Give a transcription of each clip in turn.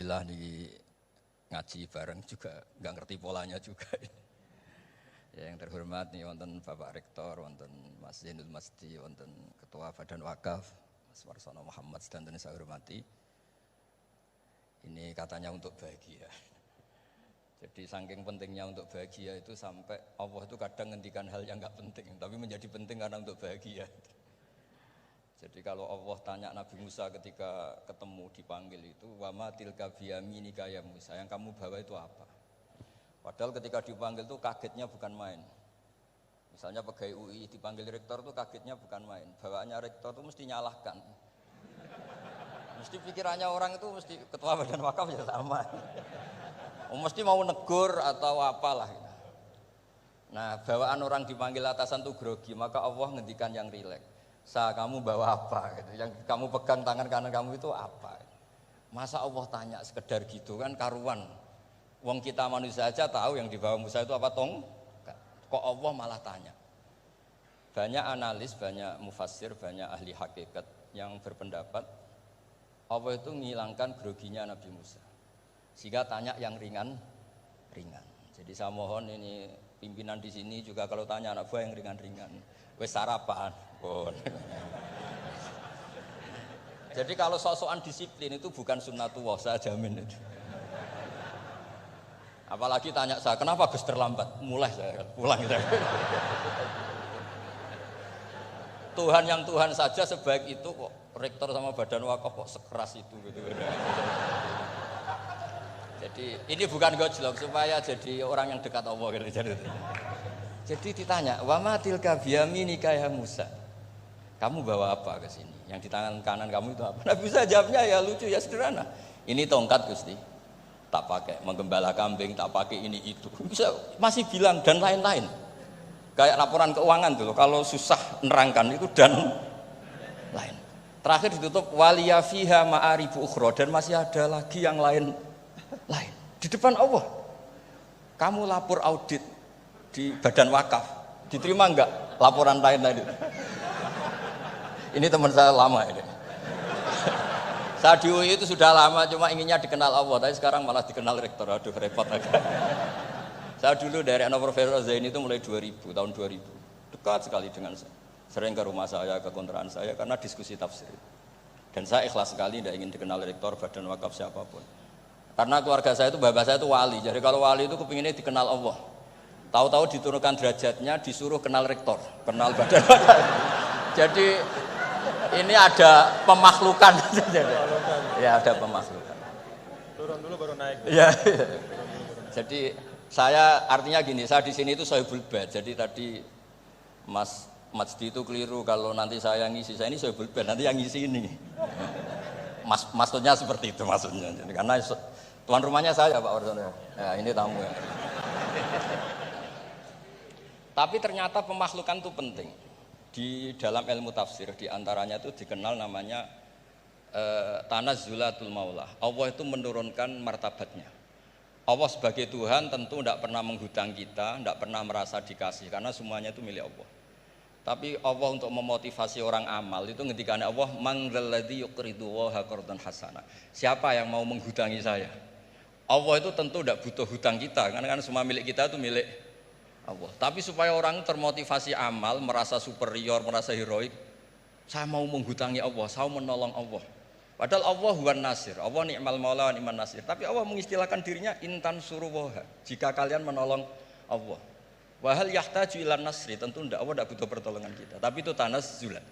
Alhamdulillah di ngaji bareng juga nggak ngerti polanya juga. Ya, yang terhormat nih wonten Bapak Rektor, wonten Mas Zainul Masdi, wonten Ketua Badan Wakaf Mas Warsono Muhammad sedanten saya hormati. Ini katanya untuk bahagia. Jadi saking pentingnya untuk bahagia itu sampai Allah itu kadang ngendikan hal yang nggak penting, tapi menjadi penting karena untuk bahagia. Jadi kalau Allah tanya Nabi Musa ketika ketemu dipanggil itu, wama tilka biyaminika ya Musa, yang kamu bawa itu apa? Padahal ketika dipanggil itu kagetnya bukan main. Misalnya pegawai UI dipanggil rektor itu kagetnya bukan main. Bawaannya rektor itu mesti nyalahkan. Mesti pikirannya orang itu mesti ketua badan wakaf ya sama. Mesti mau negur atau apalah. Nah, bawaan orang dipanggil atasan itu grogi, maka Allah ngendikan yang rileks. Kamu bawa apa? Gitu. Yang kamu pegang tangan kanan kamu itu apa? Masa Allah tanya sekedar gitu kan karuan. Wong kita manusia aja tahu yang dibawa Musa itu apa tong? Kok Allah malah tanya? Banyak analis, banyak mufassir, banyak ahli hakikat yang berpendapat Allah itu menghilangkan groginya Nabi Musa. Sehingga tanya yang ringan. Jadi saya mohon ini pimpinan di sini juga kalau tanya anak buah yang ringan-ringan. Wes sarapan. Jadi kalau sok-sokan disiplin itu bukan sunnatullah, saya jamin itu. Apalagi tanya saya, kenapa Gus terlambat? Mulai saya pulang gitu. Tuhan yang Tuhan saja sebaik itu kok rektor sama badan wakaf kok sekeras itu gitu. Jadi ini bukan gojlok supaya jadi orang yang dekat Allah gitu. Jadi ditanya, wa ma tilka biyaminika ya Musa? Kamu bawa apa ke sini? Yang di tangan kanan kamu itu apa? Nabi Musa jawabnya ya lucu ya sederhana. Ini tongkat Gusti. Tak pakai menggembala kambing, tak pakai ini itu. Bisa masih bilang dan lain-lain. Kayak laporan keuangan tuh, kalau susah nerangkan itu dan lain. Terakhir ditutup waliya fiha ma'aribu ukhra dan masih ada lagi yang lain di depan Allah. Kamu lapor audit di badan wakaf, diterima enggak laporan lain-lain itu? Ini teman saya lama ini. Saya di UI itu sudah lama, cuma inginnya dikenal Allah, tapi sekarang malah dikenal rektor. Aduh repot agak. Saya dulu dari anak Profesor Zaini itu mulai 2000, tahun 2000. Dekat sekali dengan saya. Sering ke rumah saya, ke kontrakan saya karena diskusi tafsir. Dan saya ikhlas sekali tidak ingin dikenal rektor, badan wakaf siapapun. Karena keluarga saya itu, bapak saya itu wali. Jadi kalau wali itu kepinginnya dikenal Allah. Tahu-tahu diturunkan derajatnya, disuruh kenal rektor, kenal badan wakaf. Jadi ini ada pemakhlukan. Ya ada pemakhlukan. Turun dulu baru naik. Ya. Jadi saya artinya gini, saya di sini itu sohibul bait. Jadi tadi Mas Majdi itu keliru kalau nanti saya ngisi. Saya ini sohibul bait, nanti yang ngisi ini. Maksudnya seperti itu maksudnya. Jadi, karena tuan rumahnya saya Pak Warsono. Ya, ini tamu ya. Tapi ternyata pemakhlukan itu penting. Di dalam ilmu tafsir diantaranya itu dikenal namanya tanazzulatul maula. Allah itu menurunkan martabatnya. Allah sebagai Tuhan tentu tidak pernah menghutang kita, tidak pernah merasa dikasih karena semuanya itu milik Allah. Tapi Allah untuk memotivasi orang amal itu ketika Allah mangdzalladzi yuqridu waha qardan hasana. Siapa yang mau menghutangi saya? Allah itu tentu tidak butuh hutang kita karena kan semua milik kita itu milik Allah. Tapi supaya orang termotivasi amal, merasa superior, merasa heroik, saya mau menghutangi Allah, saya mau menolong Allah. Padahal Allah huwan nasir, Allah ni'mal maula wa ni'man nasir. Tapi Allah mengistilahkan dirinya intan suruwaha, jika kalian menolong Allah. Wahal yahtaju ilan nasri, tentu tidak, Allah tidak butuh pertolongan kita. Tapi itu tanazzulan.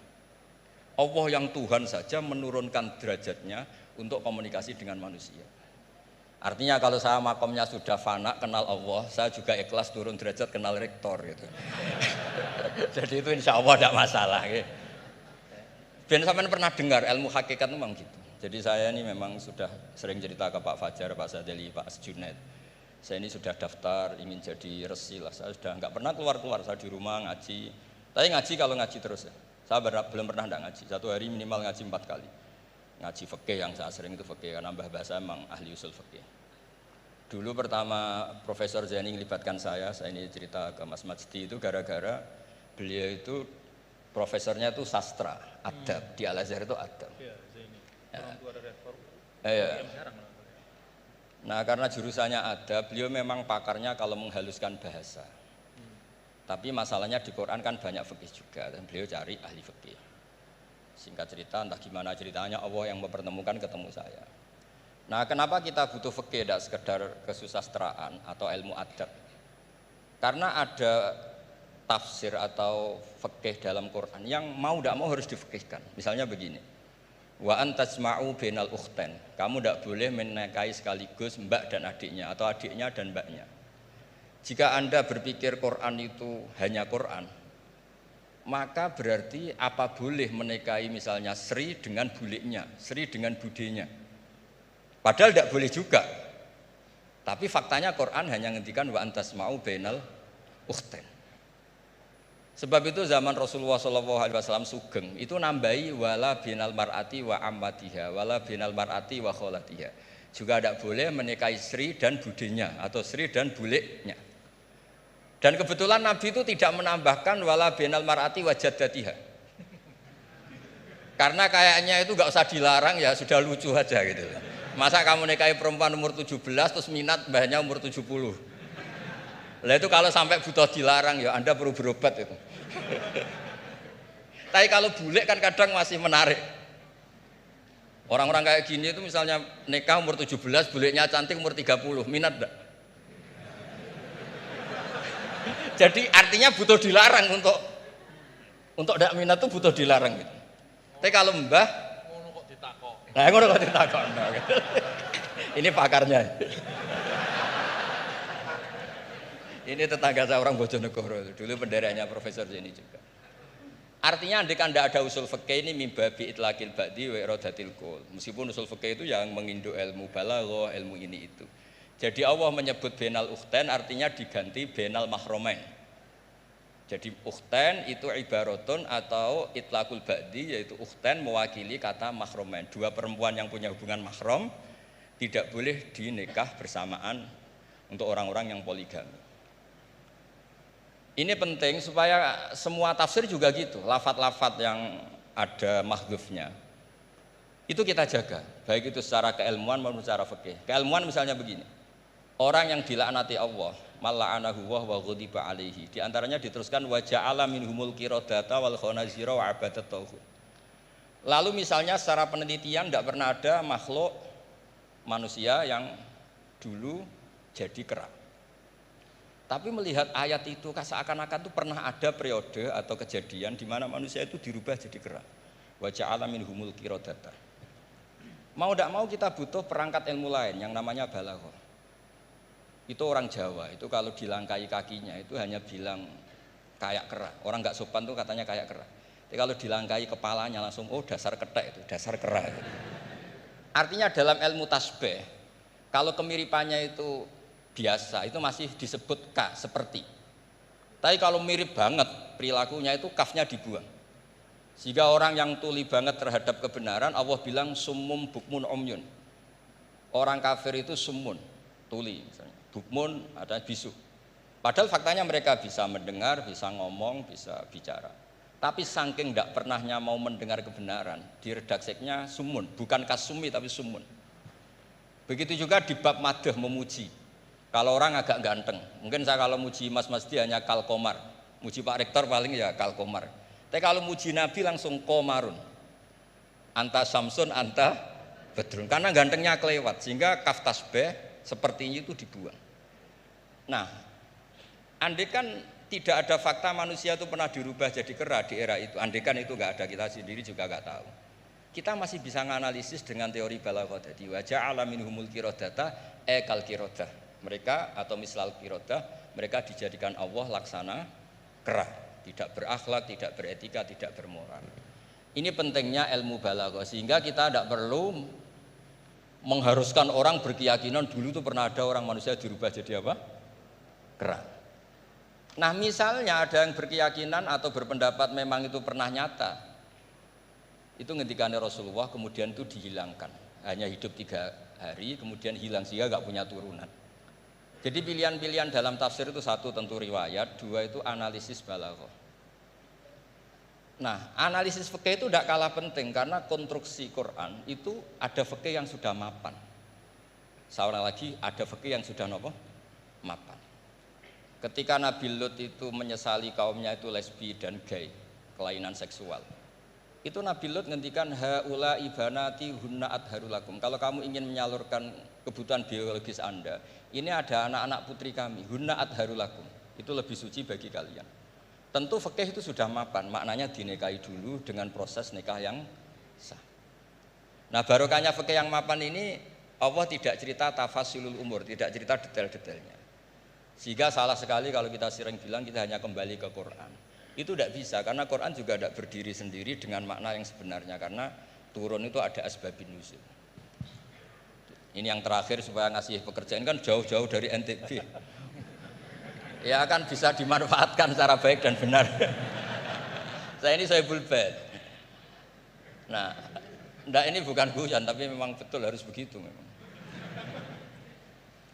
Allah yang Tuhan saja menurunkan derajatnya untuk komunikasi dengan manusia. Artinya kalau saya makomnya sudah fana kenal Allah, saya juga ikhlas turun derajat kenal rektor gitu. Jadi itu insya Allah tidak masalah. Ben sampean pernah dengar ilmu hakikat itu memang gitu. Jadi saya ini memang sudah sering cerita ke Pak Fajar, Pak Sadeli, Pak Junaid. Saya ini sudah daftar ingin jadi resi lah. Saya sudah nggak pernah keluar-keluar. Saya di rumah ngaji. Tapi ngaji kalau ngaji terus ya. Saya belum pernah tidak ngaji. Satu hari minimal ngaji 4 kali. Ngaji fikih yang saya sering itu fikih karena mbah bahasa memang ahli usul fikih. Dulu pertama Profesor Zaini melibatkan saya ini cerita ke Mas Majdi itu gara-gara beliau itu profesornya itu sastra, adab, di Al-Azhar itu adab. Iya, Zaini. Orang tua dari rektor. Iya. Nah, karena jurusannya ada, beliau memang pakarnya kalau menghaluskan bahasa. Tapi masalahnya di Quran kan banyak fikih juga dan beliau cari ahli fikih. Singkat cerita, entah gimana ceritanya Allah yang mempertemukan ketemu saya. Nah, kenapa kita butuh fikih, tidak sekedar kesusastraan atau ilmu adab? Karena ada tafsir atau fikih dalam Quran yang mau tidak mau harus difikihkan. Misalnya begini, wa antasma'u bainal ukhtain. Kamu tidak boleh menikahi sekaligus mbak dan adiknya atau adiknya dan mbaknya. Jika Anda berpikir Quran itu hanya Quran, maka berarti apa boleh menikahi misalnya Sri dengan buliknya, Sri dengan budenya. Padahal tidak boleh juga. Tapi faktanya Quran hanya ngendikan wa antasma'u bainal ukhtain. Sebab itu zaman Rasulullah SAW sugeng itu nambahi wala binal mar'ati wa ammatiha wala binal mar'ati wa kholatiha. Juga tidak boleh menikahi Sri dan budenya atau Sri dan buliknya. Dan kebetulan Nabi itu tidak menambahkan wala binal mar'ati wa jaddatiha. Karena kayaknya itu nggak usah dilarang, ya sudah lucu aja gitu. Masa kamu nikahi perempuan umur 17 terus minat mbahnya umur 70. Lah itu kalau sampai butuh dilarang ya Anda perlu berobat itu. Tapi kalau bule kan kadang masih menarik. Orang-orang kayak gini itu misalnya nikah umur 17, bulenya cantik umur 30, minat enggak? Jadi artinya butuh dilarang untuk enggak minat itu butuh dilarang gitu. Tapi kalau mbah ngono kok ditakok. Nah, ngono kok ditakok. Ini pakarnya. Ini tetangga saya orang Bojonegoro, dulu benderanya profesor ini juga. Artinya andai kan tidak ada usul fikih ini mimbabi itlaqil ba'di wa iradatil qul. Meskipun usul fikih itu yang menginduk ilmu balaghah, ilmu ini itu. Jadi Allah menyebut bainal ukhtain artinya diganti bainal mahromain. Jadi ukhtain itu ibaratun atau itlaqul ba'di, yaitu ukhtain mewakili kata mahromain. Dua perempuan yang punya hubungan mahram tidak boleh dinikah bersamaan untuk orang-orang yang poligami. Ini penting supaya semua tafsir juga gitu, lafat-lafat yang ada mahdzufnya itu kita jaga, baik itu secara keilmuan maupun secara fikih. Keilmuan misalnya begini, orang yang dilaknati Allah, mala'anahu wa ghadiba alaihi, di antaranya diteruskan wa ja'ala minhumul qiradata wal khanazira wa abadat tauhid. Lalu misalnya secara penelitian tidak pernah ada makhluk manusia yang dulu jadi kera. Tapi melihat ayat itu seakan-akan itu pernah ada periode atau kejadian di mana manusia itu dirubah jadi kera. Wa ja'ala minhumul qiradata. Mau tidak mau kita butuh perangkat ilmu lain yang namanya balaghah. Itu orang Jawa, itu kalau dilangkai kakinya itu hanya bilang kayak kera. Orang nggak sopan tuh katanya kayak kera. Tapi kalau dilangkai kepalanya langsung oh dasar ketek itu, dasar kera. Artinya dalam ilmu tasbih, kalau kemiripannya itu biasa itu masih disebut ka seperti. Tapi kalau mirip banget perilakunya itu kafnya dibuang. Sehingga orang yang tuli banget terhadap kebenaran Allah bilang summum bukmun umyun. Orang kafir itu summun, tuli misalnya. Bukmun ada bisu. Padahal faktanya mereka bisa mendengar, bisa ngomong, bisa bicara. Tapi saking tidak pernahnya mau mendengar kebenaran, di redaksinya summun, bukan kasumi tapi summun. Begitu juga di bab madh memuji. Kalau orang agak ganteng, mungkin saya kalau muji Mas Masdi hanya kalkomar, muji Pak Rektor paling ya kalkomar. Tapi kalau muji Nabi langsung komarun, anta samsun, anta bedrun, karena gantengnya kelewat, sehingga kaf tasbih sepertinya itu dibuang. Nah, andai kan tidak ada fakta manusia itu pernah dirubah jadi kera di era itu, andai kan itu nggak ada, kita sendiri juga nggak tahu. Kita masih bisa menganalisis dengan teori balaghah tadi, wa ja'ala minhumul qiradata kal qiradah. Mereka atau mislal qirodah, mereka dijadikan Allah laksana kera, tidak berakhlak, tidak beretika, tidak bermoral. Ini pentingnya ilmu balaghah, sehingga kita tidak perlu mengharuskan orang berkeyakinan dulu itu pernah ada orang manusia dirubah jadi apa? Kera. Nah misalnya ada yang berkeyakinan atau berpendapat memang itu pernah nyata, itu ngendikane Rasulullah kemudian itu dihilangkan, hanya hidup 3 hari kemudian hilang sehingga nggak punya turunan. Jadi pilihan-pilihan dalam tafsir itu satu tentu riwayat, dua itu analisis balaghah. Nah, analisis fikih itu tidak kalah penting karena konstruksi Quran itu ada fikih yang sudah mapan. Seorang lagi ada fikih yang sudah nopo mapan. Ketika Nabi Lut itu menyesali kaumnya itu lesbi dan gay, kelainan seksual. Itu Nabi Lut ngendikan haula ibanati hunna adharulakum. Kalau kamu ingin menyalurkan kebutuhan biologis Anda, ini ada anak-anak putri kami, hunna adharulakum. Itu lebih suci bagi kalian. Tentu fikih itu sudah mapan, maknanya dinikahi dulu dengan proses nikah yang sah. Nah, barokahnya fikih yang mapan ini Allah tidak cerita tafasilul umur, tidak cerita detail-detailnya. Sehingga salah sekali kalau kita sering bilang kita hanya kembali ke Quran. Itu tidak bisa, karena Quran juga tidak berdiri sendiri dengan makna yang sebenarnya. Karena turun itu ada asbabun nuzul. Ini yang terakhir supaya ngasih pekerjaan kan jauh-jauh dari NTB. Ya kan bisa dimanfaatkan secara baik dan benar. Saya ini Sohibul Bait. Nah, enggak, ini bukan guyon, tapi memang betul harus begitu memang.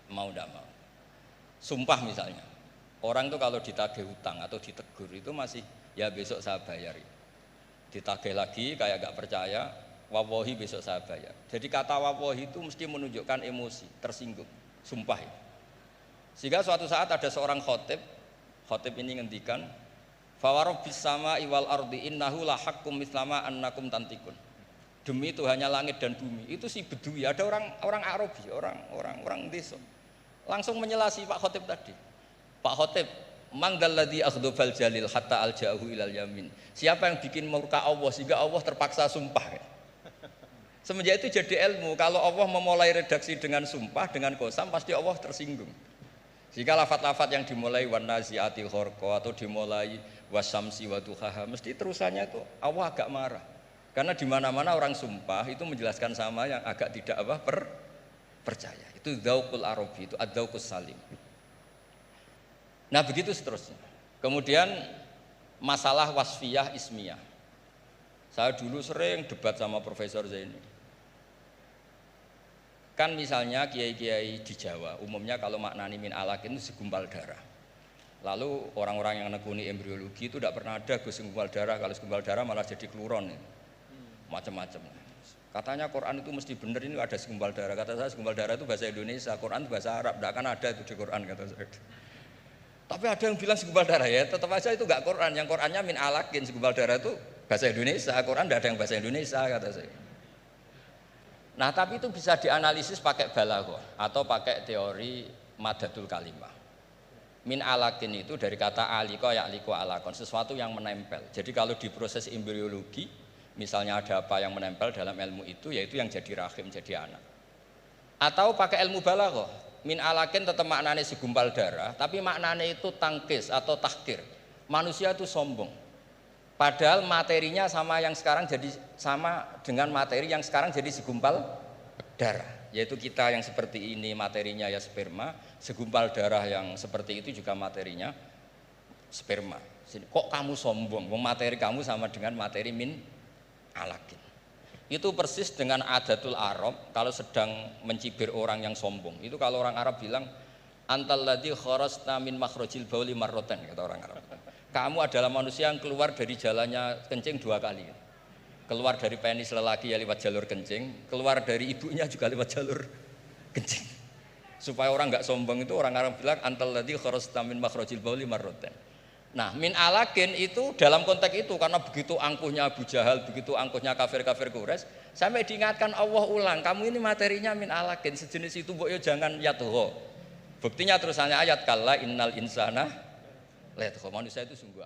Mau tidak mau. Sumpah misalnya, orang tuh kalau ditagih hutang atau ditegur itu masih ya besok saya bayar. Ditagih lagi kayak gak percaya, wawahi besok saya bayar. Jadi kata wawahi itu mesti menunjukkan emosi, tersinggung, sumpah. Sehingga suatu saat ada seorang khotib ini ngendikan, fawarobbis sama iwal ardi innahu lahakkum mislama annakum tantikun. Demi Tuhannya langit dan bumi. Itu si Bedui, ada orang Arabi, orang desa. Langsung menyelasi Pak Khotib tadi. Pak Khotib, mangdalladzi akhdhafal jalil hatta alja'ahu ilal yamin. Siapa yang bikin murka Allah sehingga Allah terpaksa sumpah. Semenjak itu jadi ilmu, kalau Allah memulai redaksi dengan sumpah, dengan qasam, pasti Allah tersinggung. Jika lafat-lafat yang dimulai wan naziati gharqa atau dimulai wasamsi wa duhaha, mesti terusannya itu Allah agak marah. Karena di mana-mana orang sumpah itu menjelaskan sama yang agak tidak percaya. Itu dzauqul arabi, itu adzauqus salim. Nah, begitu seterusnya. Kemudian masalah wasfiyah ismiyah. Saya dulu sering debat sama Profesor Zaini. Kan misalnya kiai-kiai di Jawa, umumnya kalau maknani min alaq itu segumpal darah. Lalu orang-orang yang nekuni embriologi itu tidak pernah ada segumpal darah, kalau segumpal darah malah jadi kluron. Macam-macam. Katanya Quran itu mesti benar, ini ada segumpal darah. Kata saya segumpal darah itu bahasa Indonesia, Quran itu bahasa Arab, tidak akan ada itu di Quran, kata saya. Tapi ada yang bilang segumpal darah, ya tetap aja itu enggak Quran. Yang Qurannya min alakin, segumpal darah itu bahasa Indonesia, Quran tidak ada yang bahasa Indonesia, kata saya. Nah, tapi itu bisa dianalisis pakai balaghah atau pakai teori madatul kalimah. Min alakin itu dari kata aliko ya'liku alakon, sesuatu yang menempel. Jadi kalau di proses embriologi, misalnya ada apa yang menempel dalam ilmu itu, yaitu yang jadi rahim, jadi anak. Atau pakai ilmu balaghah, min alakin tetap maknanya segumpal darah, tapi maknanya itu tangkis atau tahkir. Manusia itu sombong. Padahal materinya sama yang sekarang jadi sama dengan materi yang sekarang jadi segumpal darah. Yaitu kita yang seperti ini materinya ya sperma, segumpal darah yang seperti itu juga materinya sperma. Kok kamu sombong? Materi kamu sama dengan materi min alakin. Itu persis dengan adatul Arab kalau sedang mencibir orang yang sombong. Itu kalau orang Arab bilang antal ladzi kharajta min makhrajil bauli marratan, kata orang Arab. Kamu adalah manusia yang keluar dari jalannya kencing 2 kali. Keluar dari penis lelaki ya lewat jalur kencing, keluar dari ibunya juga lewat jalur kencing. Supaya orang enggak sombong itu orang Arab bilang antal ladzi kharajta min makhrajil bauli marratan. Nah, min alakin itu dalam konteks itu karena begitu angkuhnya Abu Jahal, begitu angkuhnya kafir-kafir Quraisy, sampai diingatkan Allah ulang, kamu ini materinya min alakin, sejenis itu mbok yo jangan yatuho. Buktinya terusannya ayat kalla innal insana la yatgha, manusia itu sungguh